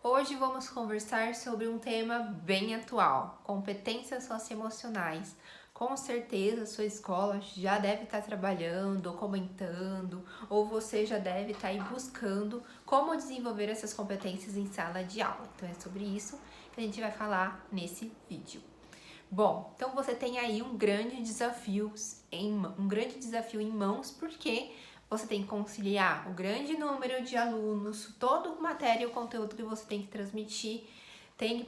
Hoje vamos conversar sobre um tema bem atual, competências socioemocionais. Com certeza sua escola já deve estar trabalhando ou comentando, ou você já deve estar aí buscando como desenvolver essas competências em sala de aula. Então é sobre isso que a gente vai falar nesse vídeo. Bom, então você tem aí um grande desafio em mãos, porque você tem que conciliar o grande número de alunos, toda a matéria e o conteúdo que você tem que transmitir, tem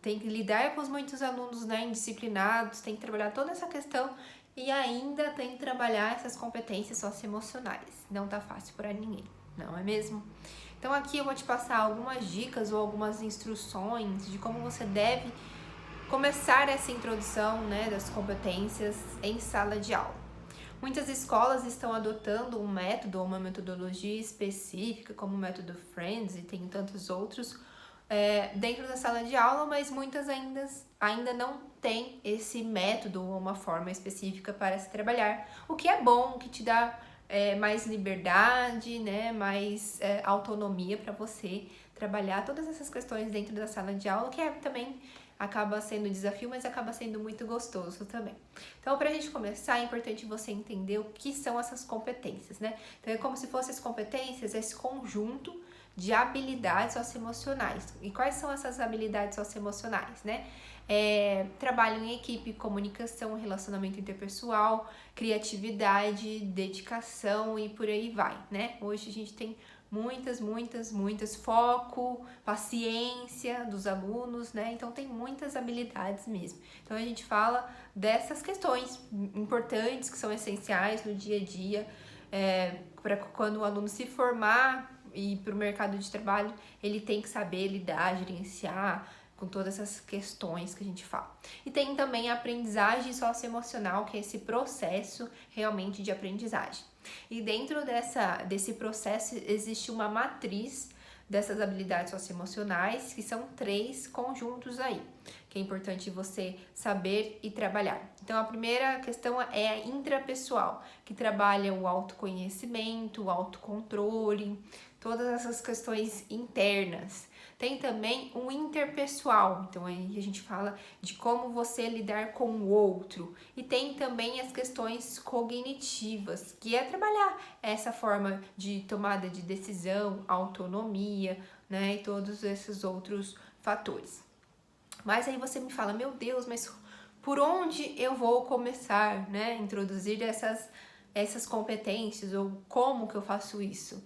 que lidar com os muitos alunos, né, indisciplinados, tem que trabalhar toda essa questão e ainda tem que trabalhar essas competências socioemocionais. Não tá fácil para ninguém, não é mesmo? Então aqui eu vou te passar algumas dicas ou algumas instruções de como você deve começar essa introdução, né, das competências em sala de aula. Muitas escolas estão adotando um método ou uma metodologia específica, como o método Friends e tem tantos outros, dentro da sala de aula, mas muitas ainda não têm esse método ou uma forma específica para se trabalhar, o que é bom, que te dá mais liberdade, né, mais autonomia para você trabalhar todas essas questões dentro da sala de aula, que também acaba sendo um desafio, mas acaba sendo muito gostoso também. Então, para a gente começar, é importante você entender o que são essas competências, né? Então, é como se fossem as competências, esse conjunto de habilidades socioemocionais. E quais são essas habilidades socioemocionais, né? Trabalho em equipe, comunicação, relacionamento interpessoal, criatividade, dedicação e por aí vai, né? Hoje a gente tem muitas foco, paciência dos alunos, né? Então tem muitas habilidades mesmo. Então a gente fala dessas questões importantes que são essenciais no dia a dia, para quando o aluno se formar e ir para o mercado de trabalho, ele tem que saber lidar, gerenciar com todas essas questões que a gente fala. E tem também a aprendizagem socioemocional, que é esse processo realmente de aprendizagem. E dentro desse processo existe uma matriz dessas habilidades socioemocionais, que são 3 conjuntos aí, que é importante você saber e trabalhar. Então, a primeira questão é a intrapessoal, que trabalha o autoconhecimento, o autocontrole, todas essas questões internas. Tem também o interpessoal, então aí a gente fala de como você lidar com o outro. E tem também as questões cognitivas, que é trabalhar essa forma de tomada de decisão, autonomia, né, e todos esses outros fatores. Mas aí você me fala, meu Deus, mas por onde eu vou começar, né, introduzir essas competências, ou como que eu faço isso?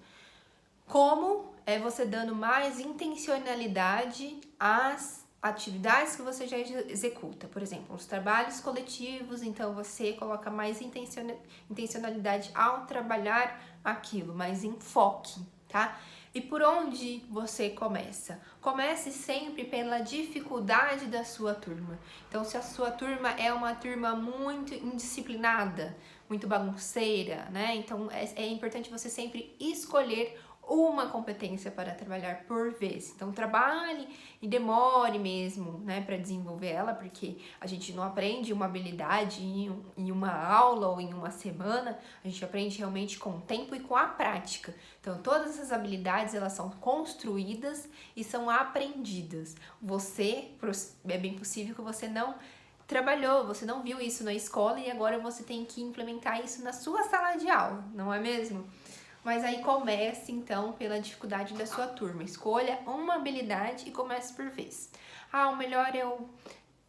Como é você dando mais intencionalidade às atividades que você já executa. Por exemplo, os trabalhos coletivos, então você coloca mais intencionalidade ao trabalhar aquilo, mais enfoque, tá? E por onde você começa? Comece sempre pela dificuldade da sua turma. Então, se a sua turma é uma turma muito indisciplinada, muito bagunceira, né? Então, é importante você sempre escolher uma competência para trabalhar por vez. Então, trabalhe e demore mesmo, né, para desenvolver ela, porque a gente não aprende uma habilidade em uma aula ou em uma semana, a gente aprende realmente com o tempo e com a prática. Então, todas essas habilidades, elas são construídas e são aprendidas. É bem possível que você não trabalhou, você não viu isso na escola e agora você tem que implementar isso na sua sala de aula, não é mesmo? Mas aí comece então pela dificuldade da sua turma. Escolha uma habilidade e comece por vez. O melhor é eu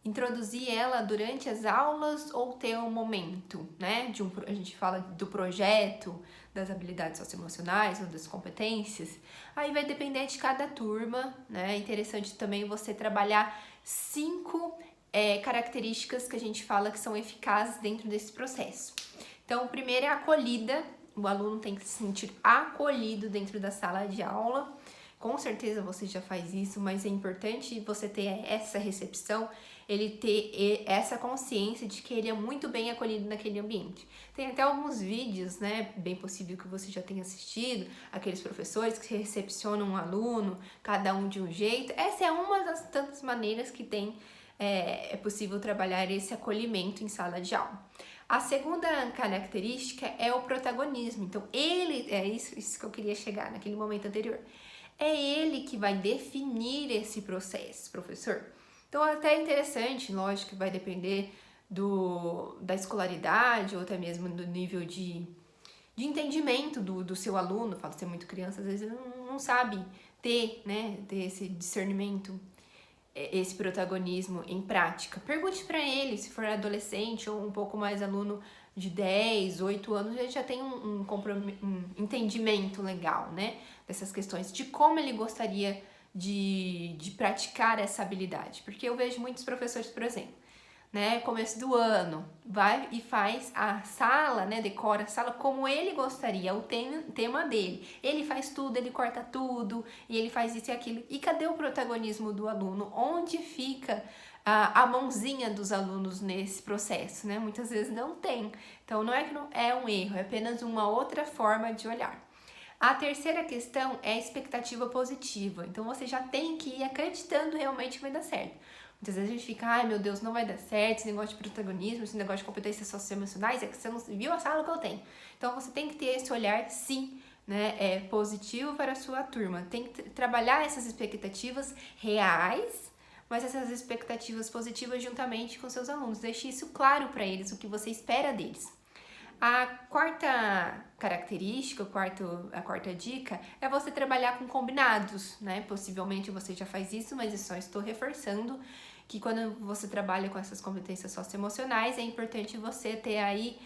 introduzir ela durante as aulas ou ter um momento, né? A gente fala do projeto, das habilidades socioemocionais ou das competências. Aí vai depender de cada turma, né? É interessante também você trabalhar 5 características que a gente fala que são eficazes dentro desse processo. Então, o primeiro é a acolhida. O aluno tem que se sentir acolhido dentro da sala de aula. Com certeza você já faz isso, mas é importante você ter essa recepção, ele ter essa consciência de que ele é muito bem acolhido naquele ambiente. Tem até alguns vídeos, né, bem possível que você já tenha assistido, aqueles professores que recepcionam um aluno, cada um de um jeito. Essa é uma das tantas maneiras que é possível trabalhar esse acolhimento em sala de aula. A segunda característica é o protagonismo. Então, é isso que eu queria chegar naquele momento anterior. é ele que vai definir esse processo, professor. Então, até é interessante, lógico que vai depender da escolaridade ou até mesmo do nível de entendimento do seu aluno. Falo, se é muito criança, às vezes ele não sabe ter, né, ter esse discernimento, esse protagonismo em prática. Pergunte para ele, se for adolescente ou um pouco mais aluno de 10, 8 anos, ele já tem um entendimento legal, né, dessas questões, de como ele gostaria de praticar essa habilidade. Porque eu vejo muitos professores, por exemplo, né, começo do ano, vai e faz a sala, né, decora a sala como ele gostaria, o tema dele. Ele faz tudo, ele corta tudo, e ele faz isso e aquilo. E cadê o protagonismo do aluno? Onde fica a mãozinha dos alunos nesse processo, né? Muitas vezes não tem. Então, não é que não é um erro, é apenas uma outra forma de olhar. A terceira questão é a expectativa positiva. Então, você já tem que ir acreditando realmente que vai dar certo. Muitas vezes a gente fica, ai meu Deus, não vai dar certo, esse negócio de protagonismo, esse negócio de competências socioemocionais, é que você não viu a sala que eu tenho. Então, você tem que ter esse olhar, sim, né, positivo para a sua turma. Tem que trabalhar essas expectativas reais, mas essas expectativas positivas juntamente com seus alunos. Deixe isso claro para eles, o que você espera deles. A quarta característica, a quarta dica é você trabalhar com combinados, né? Possivelmente você já faz isso, mas eu só estou reforçando que quando você trabalha com essas competências socioemocionais, é importante você ter aí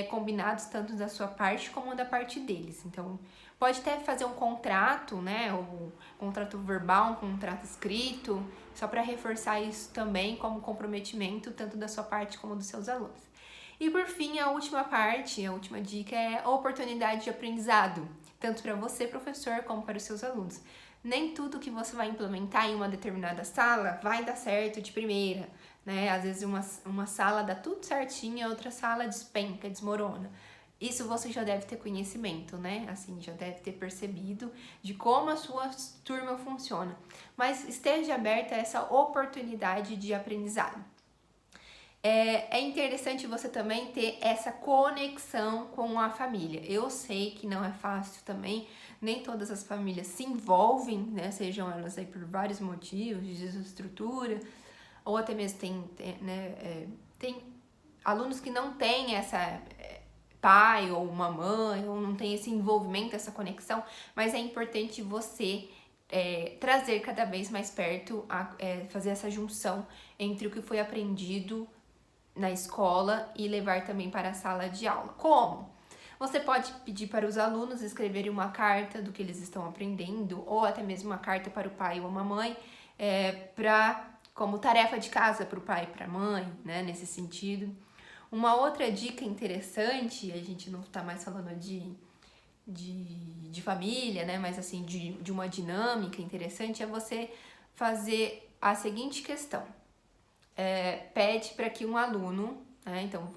combinados tanto da sua parte como da parte deles. Então, pode até fazer um contrato, né? Ou contrato verbal, um contrato escrito, só para reforçar isso também como comprometimento tanto da sua parte como dos seus alunos. E por fim, a última parte, a última dica é a oportunidade de aprendizado, tanto para você, professor, como para os seus alunos. Nem tudo que você vai implementar em uma determinada sala vai dar certo de primeira, né? Às vezes uma sala dá tudo certinho, a outra sala despenca, desmorona. Isso você já deve ter conhecimento, né? Assim, já deve ter percebido de como a sua turma funciona. Mas esteja aberta a essa oportunidade de aprendizado. É interessante você também ter essa conexão com a família. Eu sei que não é fácil também, nem todas as famílias se envolvem, né? Sejam elas aí por vários motivos, de desestrutura, ou até mesmo tem alunos que não têm essa pai ou uma mãe, ou não tem esse envolvimento, essa conexão, mas é importante você trazer cada vez mais perto, fazer essa junção entre o que foi aprendido na escola e levar também para a sala de aula. Como? Você pode pedir para os alunos escreverem uma carta do que eles estão aprendendo, ou até mesmo uma carta para o pai ou a mãe, como tarefa de casa para o pai e para a mãe, né, nesse sentido. Uma outra dica interessante, a gente não está mais falando de família, né, mas assim, de uma dinâmica interessante, é você fazer a seguinte questão. Pede para que um aluno, né, então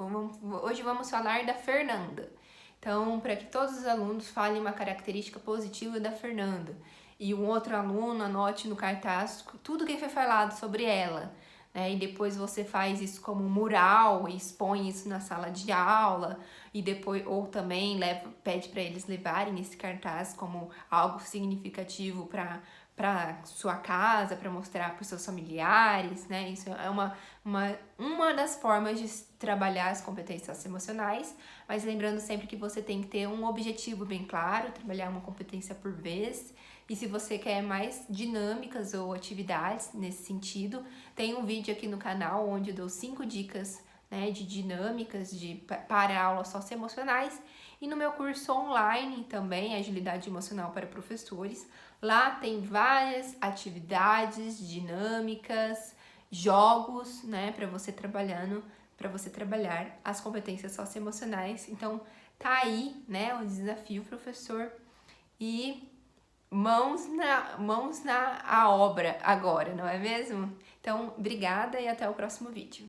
hoje vamos falar da Fernanda. Então, para que todos os alunos falem uma característica positiva da Fernanda e um outro aluno anote no cartaz tudo que foi falado sobre ela, né? E depois você faz isso como um mural e expõe isso na sala de aula e depois ou também pede para eles levarem esse cartaz como algo significativo para sua casa, para mostrar para os seus familiares, né? Isso é uma das formas de trabalhar as competências emocionais, mas lembrando sempre que você tem que ter um objetivo bem claro, trabalhar uma competência por vez. E se você quer mais dinâmicas ou atividades nesse sentido, tem um vídeo aqui no canal onde eu dou 5 dicas, né, de dinâmicas para aulas socioemocionais. E no meu curso online também, Agilidade Emocional para Professores, lá tem várias atividades, dinâmicas, jogos, né, para você trabalhar as competências socioemocionais. Então, tá aí, né, o desafio, professor, e mãos na obra agora, não é mesmo? Então, obrigada e até o próximo vídeo.